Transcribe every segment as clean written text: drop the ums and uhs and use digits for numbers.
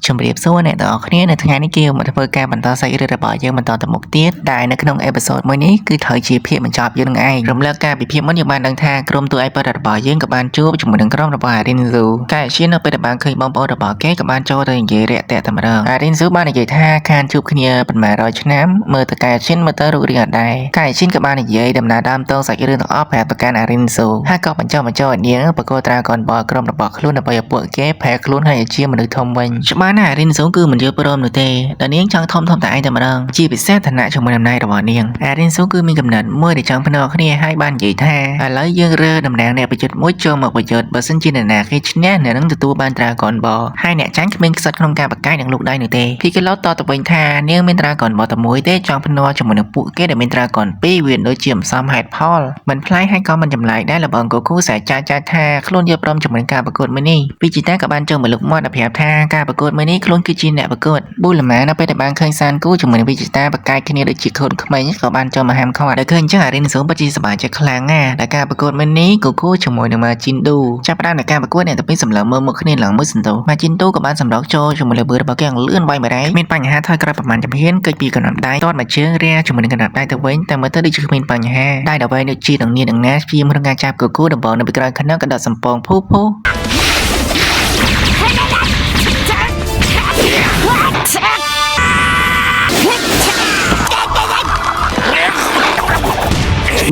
ជំរាបសួរអ្នកទាំងអស់គ្នានៅថ្ងៃនេះគេមកធ្វើការបន្តសាច់រឿងរបស់យើងបន្តទៅមុខទៀតដែលនៅក្នុងអេពីសូតមួយនេះគឺត្រូវជាភាគបញ្ចប់យើងនឹងឯងរំលឹកការពិភាក្សាមុនយើងបានដឹងថាក្រុមតួឯកបរិបទរបស់យើងក៏បានជួបជាមួយនឹងក្រុមរបស់ Arinzu កែឈៀននៅពេលដែលបានឃើញបងប្អូនរបស់គេក៏បានចូលទៅនិយាយរាក់ទាក់តែម្ដង Arinzu បាននិយាយថាខានជួបគ្នាប៉ុន្មានរយឆ្នាំមើលទៅកែឈៀនមើលទៅរូបរាងអត់ដែរកែឈៀនក៏បាននិយាយដំណើរដើមតងសាច់រឿងទាំងអស់ប្រាប់ទៅកាន់ Arinzu ហើយក៏បញ្ចុះបញ្ចូលនាងប្រកួតត្រាកូនបលក្រុមរបស់ខ្លួនដើម្បីឲ្យពួកគេប្រែខ្លួនឲ្យជាមនុស្សធំវិញច្បាស់ណាស់ Arinzu គឺមិនយល់ព្រមនោះទេដែលនាងចង់ធំតែឯងតែម្ដងជាពិសេសឋានៈជាមួយអំណាចរបស់នាង Arinzu គឺមានកំណត់មួយដែលចង់ភ្នាល់គ្នាហើយបាននិយាយថាឥឡូវយើងរើតំណាងអ្នកប្រយុទ្ធមួយចូលមកប្រយុទ្ធបើសិនជាអ្នកណាគេឈ្នះអ្នកនឹងទទួលបានត្រាកូនបលហើយអ្នកចាញ់គ្មានខ្សត់ក្នុងការប្រកែកនឹងលោកដៃនោះទេពីគេឡូតតទៅវិញថានាងមានត្រាកូនបលតែមួយទេចង់ភ្នាល់ជាមួយនឹងពួកគេដែលមានត្រាកូនពីរវាដូចជាមិនសមហេតុផលមិនផ្លាយហើយក៏មិនចម្លែកដែរលបងគូគូសែចាចាថាខ្លួនយល់ព្រមជាមួយនឹងការប្រកួតមួយនេះវិជីតាក៏បានចូលមកលើកមាត់ប្រាប់ថាការប្រកួតមួយនេះខ្លួនគឺជាអ្នកប្រកួតប៊ូលម៉ានៅពេលដែលបានឃើញសានគូជាមួយនឹងវិជីតាប្រកែកគ្នាដូចជាកូនក្មេងក៏បានចូលមកហាមឃាត់ដែលឃើញអញ្ចឹងអារីនសូពិតជាសប្បាយចិត្តខ្លាំងណាស់ដែលការប្រកួតមួយនេះគូគូជាមួយនឹងម៉ាជីនឌូចាប់ផ្ដើមនៃការប្រកួតអ្នកទាំងពីរសម្លឹងមើលមុខគ្នាឡើងមួយសន្ទុះម៉ាជីនឌូក៏បានសម្រុកចូលជាមួយលើបឺរបស់គេលឿនវាយម្រែងមានបញ្ហាថយក្រោយប្រមាណជំហានកិច្ចពីកណ្ដាប់ដៃទាត់មកជើងរាជាមួយនឹងកណ្ដាប់ដៃទៅវិញតែមើលទៅដូចជាគ្មានបញ្ហាដៃដល់វិញដូចជានឹងនាងនឹងណាព្យាយាមក្នុងការចាប់គូគូដំបូងនៅពីក្រោយខ្នងក៏ដកសំពងភូភូ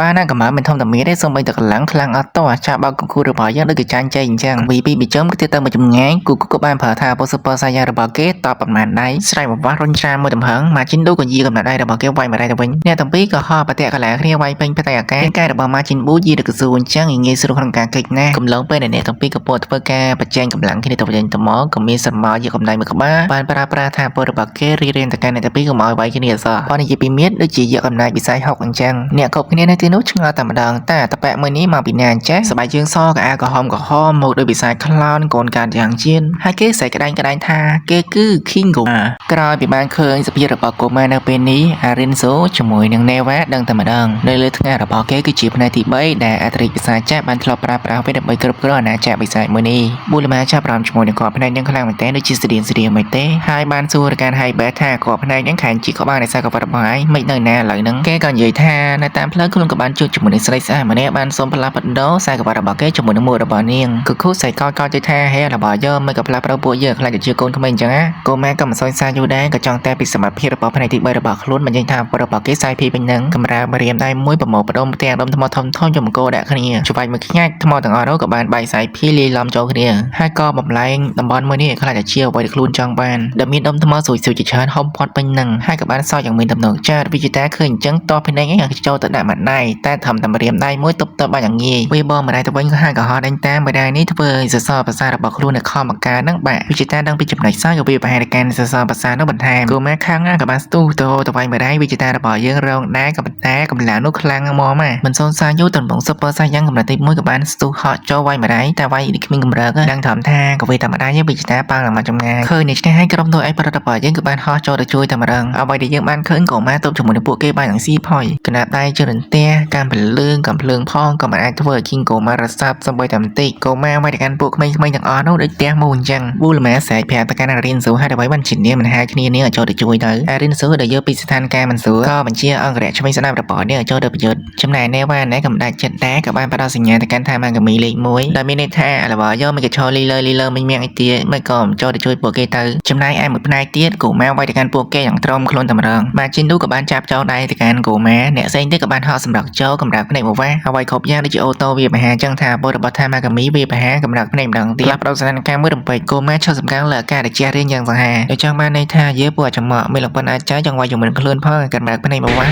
បានណាកម្លាំងមិនធំតែមានទេសូម្បីតែកម្លាំងខ្លាំងអត់តោះចាប់បោកគូរបស់យើងដូចកចាញ់ចៃអញ្ចឹងវីពីចំគឺទៅមកចម្ងាយគូក៏បានប្រើថាបុសពសាយារបស់គេតបប្រមាណដៃស្រែកបង្វាស់រុញច្រានមួយទំហឹងម៉ាជីនឌូក៏យាកំណត់ដៃរបស់គេវាយមកដៃទៅវិញអ្នកទាំងពីរក៏ហោះប្រតិកន្លែងគ្នាវាយពេញផ្ទៃអាកាសកាយរបស់ម៉ាជីនប៊ូយាទៅកស៊ូអញ្ចឹងងាយស្រួលក្នុងការកិច្ចណាកំឡុងពេលដែលអ្នកទាំងពីរកំពុងធ្វើការបញ្ចេញកម្លាំងគ្នាទៅវិញទៅមកក៏មានស្រមោលយកកម្ដៅមួយក្បាលបានប្រើប្រាស់ថាពលរបស់គេរៀនទៅកាន់អ្នកទាំងពីរក៏មកឲ្យវាយគ្នាអសោះបើនិយាយពីមៀតដូចជាយកកម្ដៅវិស័យ6អញ្ចឹងអ្នកគ្រប់គ្នានៅទីនោះឆ្ងល់តែម្ដងតែតប៉មួយនេះមកពីណាអញ្ចេះសបាយជើងសក្អាក្រហមមកដោយវិស័យខ្លោនកូនកាតយ៉ាងជៀនហើយគេស្រែកក្តែងថាគេគឺ King Goma ក្រោយពីបានឃើញសភាពរបស់កូម៉ានៅពេលនេះ Arinzo ជាមួយនឹង Neva ដឹងតែម្ដងនៅលើថ្ងាសរបស់គេគឺជាផ្នែកទី3ដែលអត្រិវិសាចាបានធ្លាប់ប្រើប្រាស់វាដើម្បីគ្រប់គ្រងអាណាចក្រវិស័យមួយនេះប៊ូលម៉ាចាប់ផ្ដើមជាមួយនឹងគាត់ផ្នែកនឹងខ្លាំងមែនទែនដូចជាស្រៀងមិនទេហើយបានសួរទៅកាន់ Hyber ថាគាត់ផ្នែកនឹងខាងជីក្បាលនៃសារកវត្តរបស់ឯងមិននៅណាឥឡូវហ្នឹងគេក៏និយាយថានៅតាមផ្លូវខ្លួនក៏បានជួបជាមួយនឹងស្រីស្អាតម្នាក់បានសុំផ្លាស់ប្ដូរសារកវត្តរបស់គេជាមួយនឹងមួយរបស់នាងគឺខូសៃកោចថាហេរបស់យើងមិនក៏ផ្លាស់ប្ដូរពួកយើងខ្លាចជាកូនក្មេងអញ្ចឹងណាកូម៉ាក៏មិនសួរសារយូរដែរក៏ចង់តែពីសមត្ថភាពរបស់ផ្នែកទី3របស់ខ្លួនមិននិយាយថារបស់គេសាយភីពេញនឹងកម្រើមរៀមដៃមួយប្រមូលផ្ដុំផ្ទាំងដុំថ្មធំយកមកកោដាក់គ្នាច្បាច់មួយខ្ញាច់ថ្មទាំងអស់នោះក៏បានបែកសាយភីលាយឡំចូលគ្នាហើយក៏បំលែងតំបន់មួយនេះខ្លាចជាអ្វីដែលខ្លួនចង់បានដែលមានដុំថ្មស្រួយជាច្រើនហុំផាត់ពេញនឹងហើយក៏បានសោយយ៉ាងមានទំនុកចាត់វិជាតាឃើញអញ្ចឹងតបពីនេះចូលទៅដាក់មួយដៃតែធ្វើតែរៀមដៃមួយទប់ទៅបាច់យ៉ាងងាយវាបងម្ដាយទៅវិញក៏ហាក់ក៏ហត់ដេញតាមម្ដាយនេះធ្វើឲ្យសសរប្រសារបស់ខ្លួននៅខំបង្កើននឹងបាក់វិជាតាដឹងពីចំណុចខ្សោយក៏វាប្រហែលការសសរប្រសានោះបន្ថែមគូម៉ាខាងណាក៏បានស្ទុះទៅវាយម្ដាយវិជាតារបស់យើងរងដែរក៏ប៉ុន្តែកម្លាំងនោះខ្លាំងមកម៉ាមិនសូនសាយូតំបងសុបសាយ៉ាងកម្រិតទី1ក៏បានស្ទុះហក់ចូលវាយម្ដាយតែវាយនេះគ្មានកម្រើកដឹងធម្មតាក៏វាធម្មតាយើងវិជាតាប៉ាងឡើងមកចម្ងាយឃើញនេះឆ្នេះឲ្យក្រុមតួឯកបរិបទរបស់យើងក៏បានហោះចូលទៅជួយតែម្ដងអ្វីដែលយើងបានឃើញក៏ម៉ាទប់ជាមួយនឹងពួកគេបានយ៉ាងស៊ីផុយគណៈដៃជើងរន្ទះការពលឿងកំភ្លើងផងក៏មិនអាចធ្វើឲ្យ King Goma រសាប់សំបីតែបន្តិចកូម៉ាវាយទៅកាន់ពួកក្មេងៗទាំងអស់នោះដូចផ្ទះមូលអញ្ចឹងប៊ូលម៉ាស្រែកប្រាប់ទៅកាន់ Arinzo ហើយដើម្បីបានជានាងមិនហាគ្នានាងឲ្យចូលទៅជួយទៅ Arinzo ដែលយកពីស្ថានភាពមិនស្រួលក៏បញ្ជាអង្គរៈឆ្វេងស្ដាប់របស់នាងឲ្យចូលទៅប្រយុទ្ធចំណែក Neva ណែក៏មិនដាច់ចិត្តដែរក៏បានផ្ដល់សញ្ញាទៅកាន់ថាម៉ាកាមីលេខ1ដែលមានន័យថារបស់យកមិនក៏ឈរលីលើមិញមាំងអីទៀតមិនក៏ចូលទៅជួយពួកគេទៅចំណែកឯមួយផ្នែកទៀតកូម៉ាវាយទៅកាន់ពួកគេយ៉ាងត្រមខ្លួនតែម្ដងម៉ាជីនឌូក៏បានចាប់ចោលដៃទៅកាន់កូម៉ាអ្នកផ្សេងទៀតក៏បានហោះសម្រាប់ចូលកម្រាប់ភ្នែកមកវ៉ាអ្វីគ្រប់យ៉ាងដូចជាអូតូវាបហាចឹងថាបុរបស់ថាម៉ាកាមីវាបហាកម្រាប់ភ្នែកម្ដងទៀតផ្ដោតស្ថានភាពមួយរំពេចកូម៉ាឈប់សម្កាំងលើអាកាសដែលជះរៀងយ៉ាងសាហាវដូចចង់បានន័យថាយើពួកចំមកមានលប៉ុនអាចចៃចង់វាយជាមួយនឹងខ្លួនផងកម្រាប់ភ្នែកមកវ៉ា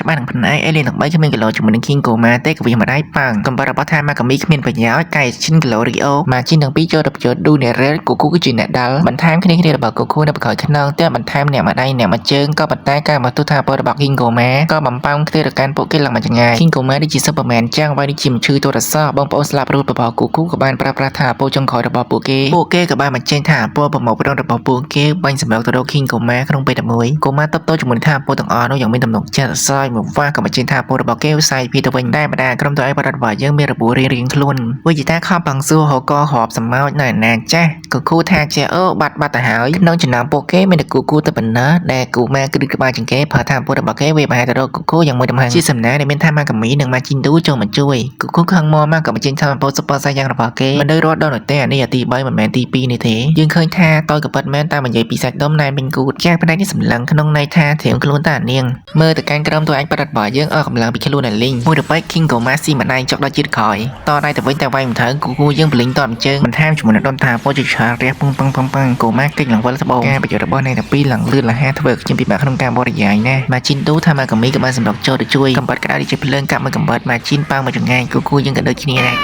ច្បាស់នឹងផ្នែកអេលីនទាំង3គ្មានគីឡូជាមួយនឹង King Koma ទេក៏វាមិនដែរប៉ាំងកំបារបស់ថាម៉ាកាមីគ្មានប្រយោជន៍កាយឈិនគីឡូរីអូម៉ាជីនទាំងពីរចូលទៅប្រយោជន៍ឌូនេរ៉េលគូគូគឺជាអ្នកដាល់បន្ថែមគ្នារបស់គូគូនៅក្រោយខ្នងតែបន្ថែមអ្នកម្ដាយអ្នកមួយជើងក៏ប៉ុន្តែការមកទូថាពលរបស់ King Koma ក៏បំផាំងគ្នាទៅកាន់ពួកគេឡើងមកចងាយ King Koma ដូចជា Superman ចឹងហើយដូចជាមឈឺទូរស័ព្ទបងប្អូនស្លាប់រួចរបស់គូគូក៏បានប្រើប្រាស់ថាពលចុងក្រោយរបស់ពួកគេក៏បានបញ្ចេញថាពលប្រមូលផ្ដុំរបស់ពួកគេបាញ់សម្រាប់ទៅរក King Koma ក្នុងពេលតែមួយ Koma តបតជាមួយថាពលទាំងអស់នោះយ៉ាងមានទំនុកចិត្តសើចមកវាក៏បញ្ចេញថាពលរបស់គេវិស័យពីទៅវិញតែម្ដងក្រុមទៅឯបរិបទរបស់យើងមានរបួសរៀងៗខ្លួនវិជាតាខំបាំងសួរហកហបសម្ោចនៅណាចាស់គូគូថាជាបាត់ទៅហើយក្នុងចំណោមពួកគេមានតែគូគូទៅប៉ុណ្ណាដែលគូម៉ាគឺក្បាលជាងគេប្រើថាពលរបស់គេវាប្រហែលទៅរកគូគូយ៉ាងមួយដំណើរជាសំណាងដែលមានថាម៉ាកាមីនិងម៉ាជីនឌូចូលមកជួយគូគូខឹងមកក៏បញ្ចេញថាពលសុបសាយ៉ាងរបស់គេមិនដូចរត់ដល់នោះទេអានេះអាទី3មិនមែនទី2នេះទេយើងឃើញថាតើក៏ពិតមែនតាមនិយាយពីសាច់ដុំណែវិញគូចាស់ផ្នែកនេះសម្លឹងក្នុងន័យថាធៀងខ្លួនតានាងមើលទៅកាន់ក្រុមទៅឯងបរិបទរបស់យើងកម្លាំងពីខ្លួនឯលីងមួយទៅបែក King Koma ស៊ីម្ដាយចុកដល់ជាតិក្រោយតដៃទៅវិញតែវាយមិនត្រូវគូយើងបលិញតអញ្ជើងបន្ថែមជាមួយនឹងដុំថាពលជាឆារះពងកូម៉ាកិច្ចឡើងវិលស្បោការប្រយោជន៍របស់អ្នកទាំងពីរឡើងលឿនលះធ្វើខ្ញុំពិបាកក្នុងការបរិយាយណាម៉ាជីនឌូថាម៉ាកាមីក៏បានសម្រុកចូលទៅជួយកំបាត់ក្តៅជាភ្លើងកាប់មួយកំបាត់ម៉ាជីនប៉ាំងមកចង្ងាយគូយើងក៏ដូចគ្នាដែរ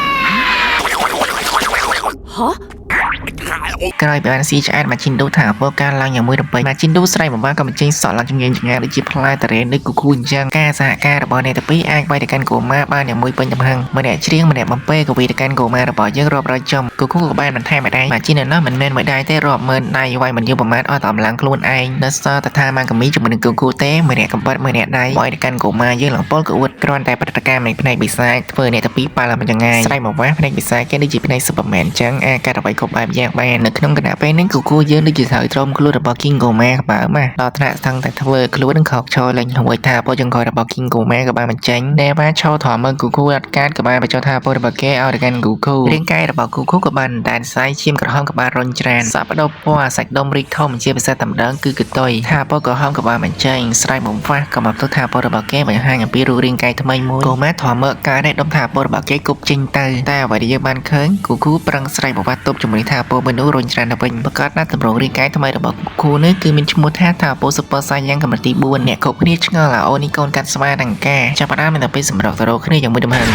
ក្រោយបានស៊ីឆ្អែតម៉ាជីនឌូថាពលការឡើងយ៉ាងមួយរំពេចម៉ាជីនឌូស្រែកមកក៏បញ្ចេញសក់ឡើងជំនាញចង្ងាដូចជាផ្លែតារ៉េនេះគូអញ្ចឹងការសហការរបស់អ្នកទាំងពីរអាចវាយទៅកាន់កូម៉ាបានយ៉ាងមួយពេញទំហឹងម្នាក់ច្រៀងម្នាក់បំពេក៏វាយទៅកាន់កូម៉ារបស់យើងរាប់រយចំគូក៏បានបន្ថែមម្ដាយម៉ាជីននោះមិនមែនមួយដៃទេរាប់ម៉ឺនដៃវាយមិនយើងប្រមាថអត់តម្លងខ្លួនឯងនៅសល់តែថាម៉ាកាមីជាមួយនឹងគូទេម្នាក់កំបិតម្នាក់ដៃវាយទៅកាន់កូម៉ាយើងឡើងពលក៏អួតគ្រាន់តែប្រតិកម្មនៃផ្នែកបិសាចធ្វើអ្នកទាំងពីរប៉ាឡើងចង្ងាយស្រែកមកវាស់ផ្នែកបិសាចគេដូចជាផ្នែក Superman អញ្ចឹងអាចកាត់អ្វីគ្រប់បែបយ៉ាងបាននៅក្នុងគណៈពេលនេះគូយើងដូចជាត្រូវទ្រាំខ្លួនរបស់ King Koma ក្បាលមកដល់ថ្នាក់ស្ថឹងតែធ្វើខ្លួននឹងខកឈរលេងហួយថាពលចង្កោរបស់ King Koma ក៏បានបញ្ចេញដែលបានឈរធំមើលគូអត់កាត់ក៏បានបញ្ចុះថាពលរបស់គេឲ្យទៅកាន់គូរាងកាយរបស់គូក៏បានដែនសាយឈាមក្រហមក៏បានរុញច្រានសាប់ដោពណ៌សាច់ដុំរីកធំជាភាសាតែម្ដងគឺកតុយថាពលក្រហមក៏បានបញ្ចេញស្រែកបំផាស់ក៏មកទៅថាពលរបស់គេបង្ហាញអំពីរូបរាងកាយថ្មីមួយ Koma ធំមើលការនេះដុំថាពលរបស់គេគប់ចេញទៅតែអ្វីដែលយើងបានឃើញគូប្រឹងស្រែកបំផាស់ទប់ជាមួយថាពលមនុស្សរុញច្រានទៅវិញប្រកាសណាស់តម្រងរាងកាយថ្មីរបស់គូនេះគឺមានឈ្មោះថាតាពោសុពសាយ៉ាងកម្រិតទី4អ្នកគ្រប់គ្នាឆ្ងល់អូនេះកូនកាត់ស្វាដង្កាចាប់ផ្ដើមមានតែពេលសម្រុកទៅរកគ្នាយ៉ាងមួយដំណើរ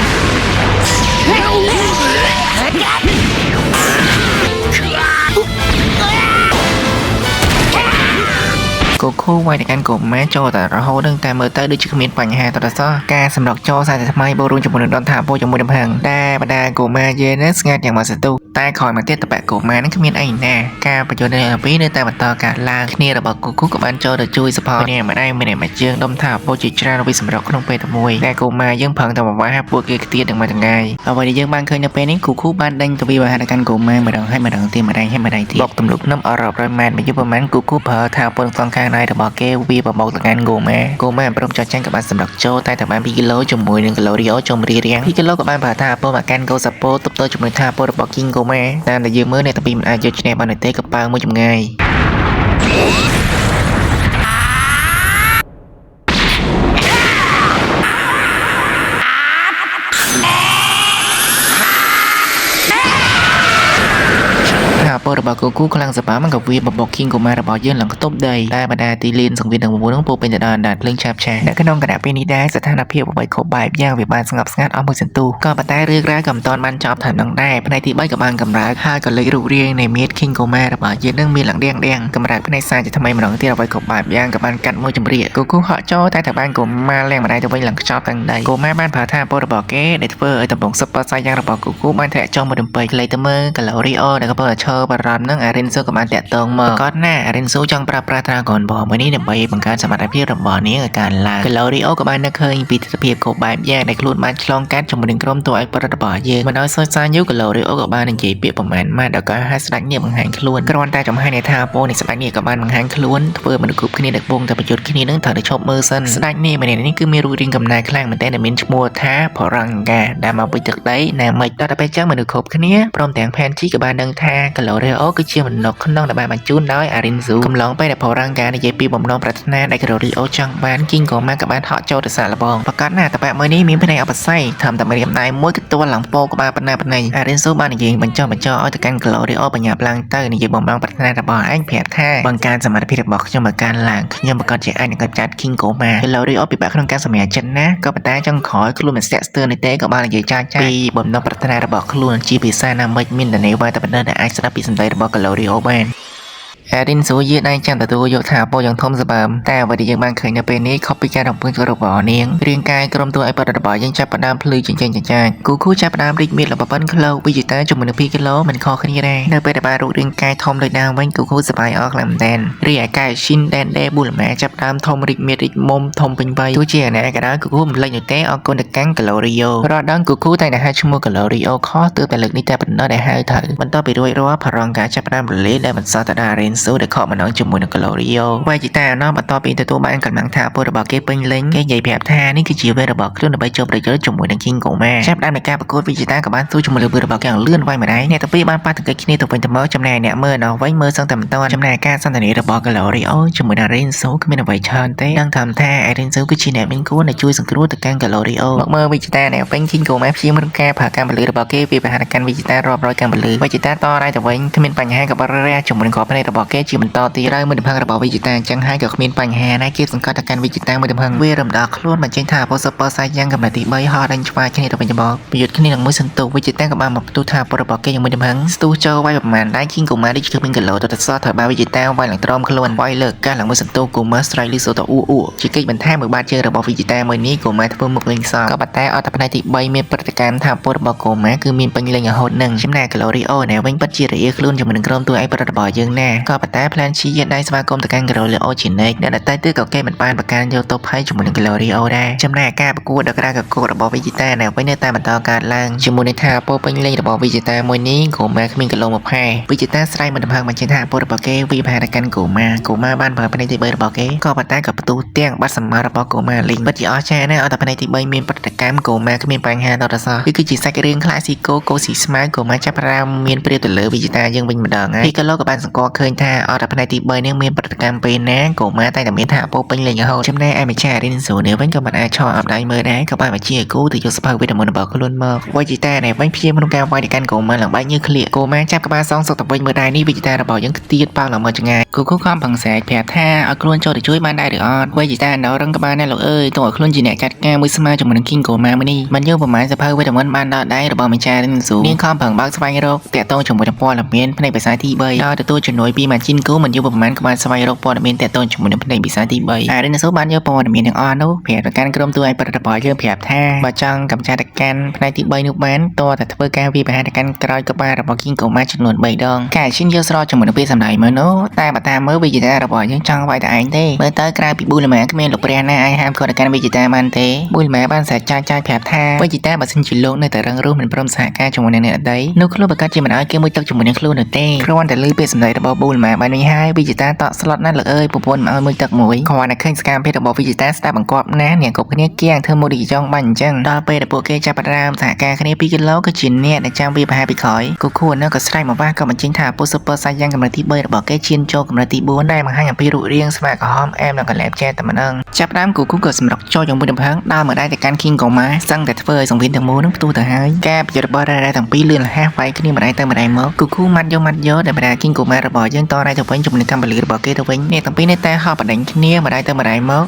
គូវាយទៅកាន់កូម៉ាចូលតែរហូតនឹងតែមើលទៅដូចជាគ្មានបញ្ហាតរសោះការសម្រុកចូលសារតែថ្មីបូរួមជាមួយនឹងដនថាពោជាមួយដំហឹងតែបដាកូម៉ាយេនេះស្ងាត់យ៉ាងមកសតុតែក្រោយមកទៀតតបកូម៉ានឹងគ្មានអីណាការបញ្ចូលនៃពីនៅតែបន្តការឡើងគ្នារបស់គូក៏បានចូលទៅជួយសផលនេះម្ដាយម្នាក់មួយជើងដុំថាពោជាច្រើនវិសម្រុកក្នុងពេលតែមួយតែកូម៉ាយើងប្រឹងតែមកវាយពួកគេទៀតនឹងមកចង្ងាយអ្វីដែលយើងបានឃើញនៅពេលនេះគូបានដេញទៅវាបរិហារកាន់កូម៉ាម្ដងហើយម្ដងទៀតម្ដាយហើយម្ដាយទៀតបកទម្លុកនឹមអរ៉100ម៉ែត្រមកយប់ប្រហែលគូប្រើថាពលក្នុងខាងណៃរបស់គេវាបបោកទៅកាន់កូម៉ាព្រមចាត់ចែងក៏បានសម្រាប់ចូលតែបាន2គីឡូជាមួយនឹងគីឡូរីអូចំរៀង2គីឡូក៏បានប្រើថាពលមកកាន់កោសាពោទប់ទៅជាមួយថាពលរបស់ King Koma តាមដែលយើងមើលអ្នកទាំងពីរមិនអាចយកឈ្នះបានទេក៏ប៉ាវមួយចម្ងាយពលរបស់គូខ្លាំងសបាមិនក៏វាបបក King Koma របស់យើងឡើងខ្ទប់ដីតែបដាទីលៀនសង្វៀនទាំង9នោះពោពេញទៅដោយអណ្ដាតភ្លើងឆាបឆានៅក្នុងគណៈពេលនេះដែរស្ថានភាពអ្វីគ្រប់បែបយ៉ាងវាបានស្ងប់ស្ងាត់អស់មួយសន្ទុះក៏ប៉ុន្តែរឿងរ៉ាវក៏មិនទាន់បានចប់ថែមនឹងដែរផ្នែកទី3ក៏បានកម្រើកហើយក៏លេចរូបរាងនៃមាឌ King Koma របស់យើងនឹងមានឡើងដៀងកម្រើកផ្នែកសាជាថ្មីម្ដងទៀតអ្វីគ្រប់បែបយ៉ាងក៏បានកាត់មួយចម្រៀកគូហក់ចូលតែបានកូម៉ាឡើងម្ដាយទៅវិញឡើងខ្ចប់ទាំងដីកូម៉ាបានប្រើថាពលរបស់គេដែលធ្វើឲ្យដំបងសុបបសាយ៉ាងរបស់គូបានធ្លាក់ចុះមួយរំពេចលេខទៅមើលកាឡូរីអូដែលក៏ឈើបារម្ភនឹងអារិនសូក៏បានតាក់ទងមកគាត់ណាអារិនសូចង់ប្រើប្រាស់ Dragon Ball មួយនេះដើម្បីបង្កើនសមត្ថភាពរបស់នាងឲ្យកើនឡើងកាឡូរីអូក៏បាននឹកឃើញពីទស្សនវិជ្ជាគ្រប់បែបយ៉ាងដែលខ្លួនបានឆ្លងកាត់ជាមួយនឹងក្រុមតួឯកប្រិតរបស់យើងមិនឲ្យសោកសាយយូកាឡូរីអូក៏បាននិយាយពាក្យប្រមាណម៉ាត់ដល់ក៏ឲ្យស្ដេចនាងបង្ហាញខ្លួនគ្រាន់តែចំហាយនៃថាពោនៃស្ដេចនាងក៏បានបង្ហាញខ្លួនធ្វើមនុស្សគ្រប់គ្នាដែលពងតែប្រយុទ្ធគ្នានឹងត្រូវតែឈប់មើលសិនស្ដេចនាងម្នាក់នេះគឺមានរូបរាងកំណែខ្លាំងមែនទែនដែលមានឈ្មោះថាផរង្កាដែលមកពីទឹកដីណាមិចដល់តែពេលចឹងមនុស្សគ្រប់គ្នាព្រមទាំងផែនជីក៏បានដឹងថាកាឡូ เรโอก็เชื่อมันนกขนองแต่บางจุนได้อารินซูกำลังไปแต่พอร่างกายในเยปีบ่มน้องปรารถนาได้กระโดดโอจังบ้านกิ้งก่อมากับบ้านเทาะโจตสารบองประกาศหน้าแต่แบบเมื่อนี้มีภายในเอาไปใส่ทำแต่ไม่เรียบนายมวยกับตัวหลังโปกับบ้านปนาปนัยอารินซูบ้านในเยบรรจอเอาแต่การกระโดดโอปัญญาพลังเตอร์ในเยบ่มน้องปรารถนาแต่บ่อไอ้แผดท่าบางการสมรรถพิธีบอกยังมาการหลังยังมาการเจไอ้ในการจัดกิ้งก่อมาเราได้โอปีแบบขนมการสมัยจันนะก็ปตาจังขอครูมันเซสเตอร์ในเต้กับบ้านในเยจ้าปีบ่มน้องปรารถนาแต่บอกครูจีปีซ่านาไม่มินแต่ในว่าแต่เป็นเรื่องแต่ไอ้สนับปีสันใจแต่บอกกับเราได้โอบ้านอารินสูยืดได้จังแต่ตัวโยธาโปยังทมสบามแต่วันที่ยังบางเคยในเป็นนี้เขาพิจารณาปืนกระบอกเนียงเรียงกายกรมตัวไอปอดระบยังจับประดามพลือจริงๆกูคู่จับประดามริกมีดหลับปั้นเคลวิจิตาจุ่มมันพีกิโลมันคอขึ้นยังไงเดินไปแต่บารุเรียงกายทมเลยดาววันกูคู่สบายออกลำแดนเรียกายชินแดนแดบุลแม่จับประดามทมริกมีดริกมมทมเป็นใบตัวเจียนะกระดากูคู่มันเลยอยู่เตะออกคนตะกังกะโลริโอรอดังกูคู่แต่ใน5 ชั่วโมงกะโลริโอข้อตัวแต่เลิกนี่แต่เป็นน้อยได้5 เถอะมันต้องไปด้วยรัวพรองการจับประดามเละได้มันซาตาดาเรนซูเดคอมันน้องจุ่มมือกะโลริโอไว้จิตาน้องมาต่อเป็นตัวบ้านกำลังท่าพวกระบอกเก็บเป็นเล้งแก่ใหญ่แบบท่านี่คือจีเวระบอกเครื่องระบายจบเลยเจอจุ่มมือดังคิงโกแม่จับได้ในการประกวดวิจิตากับบ้านสู้จุ่มมือระบอกอย่างเลื่อนไว้มาได้เนี่ยตัวปีบ้านป้าถึงกับคิดนี่ตัวเป็นตัวเมื่อจำนายเนี่ยเมื่อเนาะไว้เมื่อสั่งแต่มันต้นจำนายการสั่งแต่นี้ระบอกกะโลริโอจุ่มมือนาเรนซูก็ไม่ได้ไว้เชิญเต้ดังทำท่าไอเรนซูก็ชี้แนวเป็นกู้ในช่วยสังเกตตะการกะโลริโอเมื่อวิจิตาเนี่ยเป็นคิงโกแม่ชี้มันแก่ผ่าการบรรลุระบอกเก็บไปหาการวิจิตารอบร้อยการบรรลุวิจิตาต่อได้แต่ไว้ถ้าเป็นปัญหากับบริเวณจุ่มมือขอภายในระบอกเก็บจีมันต่อตีได้เมื่อเดือนพังระบอกวิจิตาจังให้กับมีนปัญหาในเก็บสังกัดการวิจิตรมือดำพังเวรมดาคล้วนมันเจนท่าโพสปอร์ไซยังกับนาทีใบฮอดันชวาแค่นี้เราเป็นจะบอกประโยชน์แค่นี้หลังมือสันตุวิจิตรกับบ้านมาประตูท่าปรบอกแกยังมือดำพังสตูเจอไว้ประมาณได้คิงกูมาได้คือเป็นกระโหลกตัวซอถอยบ้าวิจิตรไว้หลังตรอมคล้วนไว้เลิกการหลังมือสันตุกูมาสไตรลิโซตัวอู้จิกเก็ตเป็นท่ามือบาเจอระบอกวิจิตรมือนี้กูมาทำเพิ่มมุกลิงซอก็ปัตแต่เอาแต่ภายในที่ใบมีปฏิการท่าปรบอกกูมาคือมีเป็นเรื่องอย่างโหดหนึ่งชิมนากะโลริโอเนี่ยเว้นปัจจิริคล้วนจะเหมือนกรมตัวไอปรบอกยังแน่ก็ปัตแต่แพลนชี้ยันได้สมาคมตะการกะโลริโอชินเน็กเนี่ยใต้ตื้อกับแก้มันปานประการโยตบให้จมูกในกะโลริโอได้จำแนกการประกวดดักรากับโกระบอกวิจิตรเนี่ยไว้ในตามันต่อการล่างจมูกในท่าโปเป็นเล่ระบอกวิจิตรมวยนี้กูมาขมิ้นกะโลมาแพ้วิจิตรสไลด์มันทำพังมันเช่นท่าโประบอกเกวิพาตะการกูมาบ้านเปิดภายในที่เบอร์ระบอกเกก็ปัตตากับประตูเตี้ยงบัดสมาระบอกกูมาลิงบัดจีออแช่เนี่ยเอาแต่ภายในที่เบอร์มีปฏิการกูมาขมิ้นปัญหาต่อซอคือจีสักเรื่องคลาสสิโกโกสีสมาร์กูมาจับรามเมียนเปรี้ยวตัวเหลือวิจิตรยังเป็นเหมือนเดิมไงพี่กะโลกับบ้านสังกอเคยท่าเอาแต่ภายในที่เบอร์เนี่ยมีปฏิการเป็นนะกูมาใต้แต่เมียนท่าโปเป็นเลยอย่างเขาจำแนกไอ้ไม่ใช่เรื่องสูงเนี่ยวันกับมันไอ้ชอบอับได้เมื่อได้กับบ้านมาเชี่ยกูถือสภาพวิตามินบอกเขาล้วนมากวิจิตรเนี่ยวันพี่มันการไว้ในการกูมาหลังบ้านยืดเคลียกูมาจับกับบ้าน2 ศตวรรษเมื่อได้นี่วิจิตรระบอกยังตีดเปล่าหลังมาจังไงกูคู่ความผังแสกแผลท่าเอาคล้วนโจทย์ช่วยบ้านได้หรือออดวิจิตรเนาะรังกับบ้านนั่นหรอกตัวคล้วนจีเนี่ยกัดแก้มือสมาจมูกกิ้งกูมาเมื่อนี้มันเยอะประมาณสภาพวิตามินบ้านได้ระบอกไม่ใช่เรื่องสูงนี่ความผังบ้านสบายโรคแต่โตจมูกปอดละเมียนภายในภาษาที่ใบเราแต่ตัวจนหน่วยปีมาจิ้นกูมันเยอะประมาณกับบ้านสบายโรคปอดละเมียนแต่โตจมูกภายในภาษาที่ใบเรื่องสูงบ้านเยอะปอดละเมียนอย่างอ่อนนู้แผลการกระดมตัวไอ้ปฏิบัติเรื่องแผลท่าบาจังกับชาตการภายในที่ใบนุบ้านตัวแต่เพื่อการวิพากษ์การกระไรกับบ้านระบอกกิ้งกูมาจำนวนใบดองแก่ชิ้นเยอะสลอจมูกปีสำหรับเมื่อนู้แต่บัตรเมื่อวิจิตรระบอกยังจังไว้แต่ไอ้เต้เมื่อเตอร์กลายปีบุลแม่ก็มีหลบเรียนในไอ้ห้ามคนการวิจิตรมันเต้บุลแม่บ้านสายใจแผลท่าวิจิตรบัตรสินจุลโลกในแต่เรื่องรู้เหมือนพร้อมสหการจมูกในเนี่ยได้นุคลุประกาศจีมันไอ้เกี่ยวมือตักจมูกในคลุในเต้เพราะวันแต่ลือเป็นสำหรับระบอกบุลแม่บ้านไม่ให้วิจิตรต่อสล็อตนั่นเลยปุบปนเอามือตักหมวยขวานในเครื่องสการเพชรระบอกวิจิตรสตาร์บังกอบนะเนี่ยกบคนนี้เกี้ยงเธอโมดีจ้องบันจังดอไปแต่โปเกจับปรามสหการคนนี้ปีกันแล้วก็จินเนี่ยในจ้างวิพากษ์ไปขอยกูควรเนี่ยก็ใส่มาว่าก็มันจิงถ่าโปสเปอร์ไซยังกำลังที่เบอร์บอกแกชินโจกำลังที่บัวได้มาให้อย่างพิรุเรียงสมัยกับหอมแอมแล้วก็แหลมแจ้แต่มันนั่งจับน้ำกูเกิดสำหรับโจอย่างมือดำพังได้มาได้แต่การคิงของม้าสั่งแต่เฟยส่งพินถึงมูน้ำตู้แต่หายแกไปจะบอได้ทั้งปีเลื่อนแห่ไฟขึ้นนี่มาได้เติมมาได้เมื่อกูมัดเยอะแต่มาได้คิงของม้าระบอยังต่อได้จะเป็นจุดในคำบรรลือระบอเกตเว้นเนี่ยทั้งปีในแต่หอบประเด็นขึ้นนี่มาได้เติมมาได้เมื่อ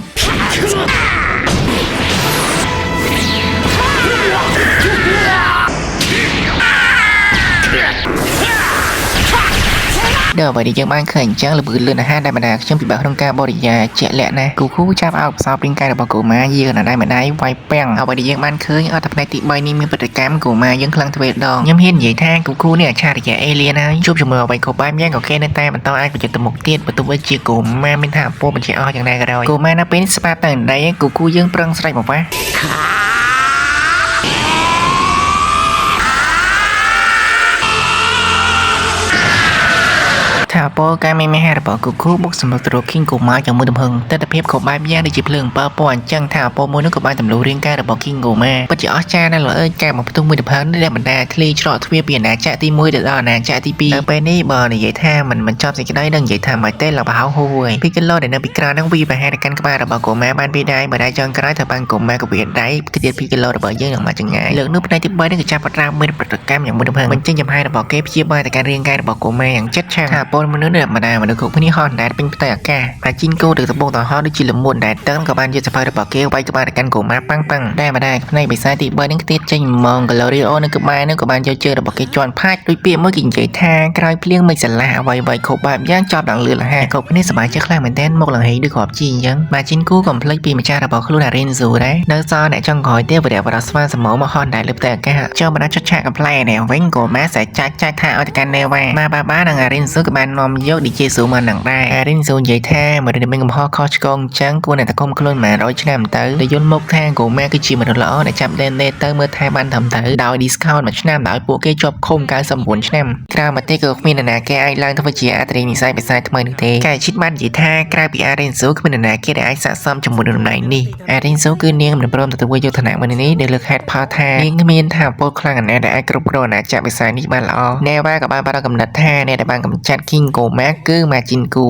เดี๋ยวไปดีจังบ้านเคยจังระเบิดเลือดนะฮะได้มาได้ช่วงปีแบบต้องการบริยาเจ๊แหละนะกูคู่จับเอาซอฟต์ลิงก์การระบบกูมาเยอะนะได้มาได้ไวแป้งเอาไปดีจังบ้านเคยเอาแต่ในติใบนี้มีปฏิกรรมกูมายังคลังทเวดดองย้ำเห็นใหญ่แท้กูคู่เนี่ยชาติแก่เอเลียนะชุบจมูกไปกูบ้านแย่งกับแค่ในแต่มันต้องไอ้กูจะตมกเตี้ยประตูวิจิกูมาเป็นถามโป้เป็นเจ้าอย่างไรก็ได้กูมานะเป็นสปาร์ตันได้กูคู่ยังเปลืองใส่บอกว่าถ้า ពោការមេមេហារបស់គូគូបុកសម្រាប់ទៅរក King កូម៉ាយ៉ាងមួយទំហឹងទស្សនវិជ្ជាខុសបែបយ៉ាងដូចជាភ្លើងបើពណ៌អញ្ចឹងថាអពមួយនោះក៏បានទម្លុះរាងកាយរបស់ King កូម៉ាពិតជាអស្ចារ្យណាស់លោកអើយការមកផ្ទុះមួយទំហឹងនេះដែលបណ្ដាធ្លីច្រកទ្វារពីអាណាចក្រទី1ទៅដល់អាណាចក្រទី2នៅពេលនេះបើនិយាយថាមិនចប់សេចក្តីនឹងនិយាយថាមិនទេលោកបហៅហួយពីគីឡូដែលនៅពីក្រៅនឹងវាប្រហែលកាន់ក្បាលរបស់កូម៉ាបានពីដៃបើដៃចុងក្រោយថាបានកូម៉ាក៏វាដៃគឺទៀតពីគីឡូរបស់យើងនឹងមកចង្ងាយលើកនោះផ្នែកទី3នេះក៏ចាប់ផ្ដើមមានប្រតិកម្មយ៉ាងមួយទំហឹងបញ្ចេញចំហាយរបស់គេព្យាបាលទៅការរាងកាយរបស់កូម៉ាយ៉ាងចិត្តឆាថាពលមនុស្សនេះមនុស្សគ្រប់គ្នាហោះដែលពេញផ្ទៃអាកាសតែជីងគោទៅដំបងទៅហោះដូចជាលមុនដែលតឹងក៏បានយកសភៅរបស់គេវាយក្បាលទៅកាន់កូម៉ាប៉ាំងប៉ាំងតែម្ដាយផ្នែកបិសាចទី3នឹងទៀតចេញម៉ងកាឡូរីអូនៅក្បែរនឹងក៏បានយកជើងរបស់គេជន់ផាច់ដោយពាក្យមួយគេនិយាយថាក្រោយភ្លៀងមិនឆ្លាស់អ្វីៗខុសបែបយ៉ាងចប់ដល់លឿនលះគ្រប់គ្នាសប្បាយចិត្តខ្លាំងមែនទែនមកលង្ហេដូចគ្រាប់ជីអញ្ចឹងបាទជីងគូកំភ្លេចពីម្ចាស់របស់ខ្លួនអារ៉េនស៊ូដែរនៅសល់អ្នកចុងក្រោយទេវរៈបរស្វាសមោមកហោះដែលលើផ្ទៃអាកាសចូលបណ្ដាចុចឆាកកំ ប្លែនេះវិញកូម៉ាsẽចាច់ថាឲ្យទៅកាន់នេវ៉ាម៉ាបានិងអារិនស៊ូក៏បាននាំយកឌីជេស៊ូមកនឹងដែរអារិនស៊ូនិយាយថាមនុស្សដែលមានកំហុសខុសឆ្គងអញ្ចឹងគួរតែគុំខ្លួន100ឆ្នាំទៅដែលយល់មកថាកូម៉ាគឺជាមនុស្សល្អដែលចាប់ដេនទៅមើលថែបានត្រឹមត្រូវដោយ discount មួយឆ្នាំដោយពួកគេជាប់ឃុំ99ឆ្នាំក្រៅមកទេក៏គ្មាននរណាគេអាចឡើងធ្វើជាអត្រីនិស័យបិសាចថ្មីនោះទេកែឈិតបាននិយាយថាក្រៅពីអារិនស៊ូគ្មាននរណាគេដែលអាចស័ក្តិសមជាមួយនឹងតំណែងនេះអារិនស៊ូគឺនាងមិនព្រមទទួលយកឋានៈមួយនេះដែលលើកហេតុផលថានាងគ្មានថាពលខ្លាំងណាស់ដែលអាចគ្រប់គ្រងអាណាចក្របិសាចនេះបានល្អណែវ៉ាក៏បានប្រើកំណត់ថាអ្នកដែលបានកម្ចាត់ King កូម៉ាគឺម៉ាជីនគូ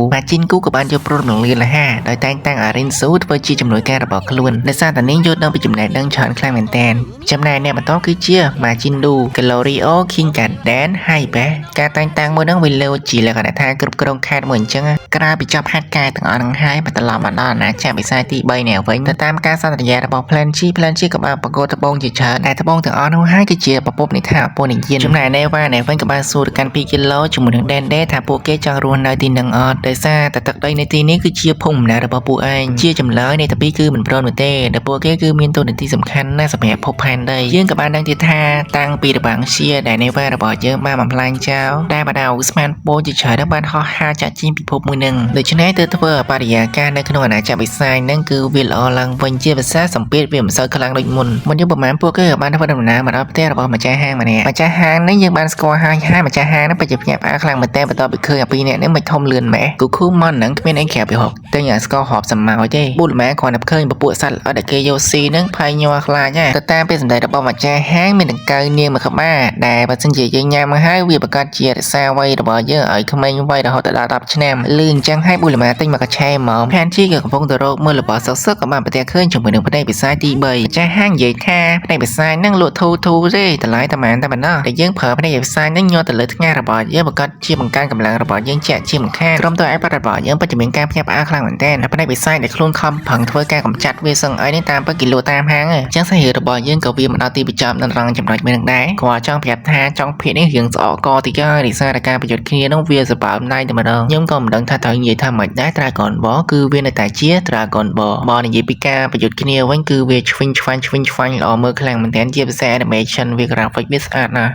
ក៏បានយកព្រមនឹងលឿនលះដោយតែងតាំងអារិនស៊ូធ្វើជាជំនួយការរបស់ខ្លួនដោយសារតែនាងយល់ដឹងពីចំណេះដឹងច្រើនខ្លាំងមែនទែនចំណែកអ្នកបន្តគឺជាម៉ាជីនឌូកាឡូរីអូ King កាដែនហើយបែការតែងតាំងមួយនឹងវាលើជាលក្ខណៈថាគ្រប់គ្រងខេត្តមួយអញ្ចឹងក្រៅពីចាប់ហាត់ការទាំងអស់នឹងហើយបន្ទាប់មកដល់អាណាចក្របិសាចទី3នេះវិញទៅតាមការសន្យារបស់ Plan G ក៏បានបង្កត្បូងជាច្រើនតែត្បូងទាំងអស់នោះហើយគឺជាប្រពន្ធនៃថាពូនិយានចំណែកណែវ៉ានេះវិញក៏បានសួរទៅកាន់2គីឡូជាមួយនឹងដែនដេថាពួកគេចង់រស់នៅទីនឹងអត់ដោយសារតែទឹកដីនៃទីនេះគឺជាភូមិបណ្ណារបស់ពួកឯងជាចម្លើយនៃទី2គឺមិនព្រមនោះទេដែលពួកគេគឺមានតួនាទីសំខាន់ណាស់សម្រាប់ភពផែនដីយើងក៏បានដឹងទៀតថាតាំងពីរបាំងជាដែលណែវ៉ារបស់យើងបានបំផ្លាញចោលតែបដាឧស្ម័នពោជាច្រើនបានហោះហើរចាក់ចេញពិភពមួយនឹងដូច្នេះទើបធ្វើបរិយាកាសនៅក្នុងអាណាចក្របិសាចនឹងគឺវាល្អឡើងវិញជាភាសាសម្ពាធវាមិនសូវខ្លាំងដូចមុនយើងប្រហែលពួកគេក៏បានធ្វើដំណើរមកដល់ផ្ទះរបស់ម្ចាស់ហាងម្នាក់ម្ចាស់ហាងនេះយើងបានស្គាល់ហើយម្ចាស់ហាងនេះពិតជាភ្ញាក់ផ្អើលខ្លាំងមែនទែនបន្ទាប់ពីឃើញអាពីរនាក់នេះមិនធំលឿនម៉េះគូខូម៉ននឹងគ្មានអីក្រៅពីហុកតែអាស្ករហប់សម្មកទេប៊ូលម៉ែគ្រាន់តែឃើញពពួកសត្វល្អិតដែលគេយកស៊ីនឹងផៃញ័រខ្លាចទៅតាមពេលសម្ដែងរបស់ម្ចាស់ហាងមានដង្កូវនាងមួយក្បាលដែលបើសិនជាយើងញ៉ាំមកហើយវាប្រកាសជារក្សាវ័យរបស់យើងឲ្យក្មេងវ័យរហូតដល់10ឆ្នាំលឿនអញ្ចឹងហើយប៊ូលម៉ែទិញមកកឆេហ្មងផែនជីក៏កំពុងទៅរកមើលរបស់សឹកក៏បានប្រទះឃើញជាមួយនឹងផ្នែកវិស័យទី3ម្ចាស់ហាងនិយាយថាផ្នែកវិស័យនឹងលក់ធូរទេតម្លៃតែប៉ុណ្ណោះតែយើងប្រើផ្នែកវិស័យនឹងញ័រទៅលើថ្ងៃរបស់យើងប្រកាសជាបង្កើនកម្លាំងរបស់យើងជាក់ជាមិនខានក្រុមតួឯករបស់យើងពិតជាមានការភ្ញាក់ផ្អើលខ្លាំងមែនទែនផ្នែកវិស័យដែលខ្លួនខំប្រឹងធ្វើការកម្ចាត់វាសឹងអីនេះតាមពិតគីឡូតាមហាងអញ្ចឹងសាហាវរបស់យើងក៏វាមិនដល់ទីបញ្ចប់នៅត្រង់ចំណុចមួយនឹងដែរគាត់ចង់ប្រាប់ថាចង់ភាកនេះរៀងស្អកកតិចហើយរិសាតែការប្រយុទ្ធគ្នានោះវាសបើដៃតែម្ដងខ្ញុំក៏មិនដឹងថាត្រូវនិយាយថាមិនដែរ Dragon Ball គឺវានៅតែជា Dragon Ball បើនិយាយពីការប្រយុទ្ធគ្នាវិញគឺវាឆ្វេងឆ្វាញ់ល្អមើលខ្លាំងមែនទែនជាភាសា animation វា graphic វាស្អាតណាស់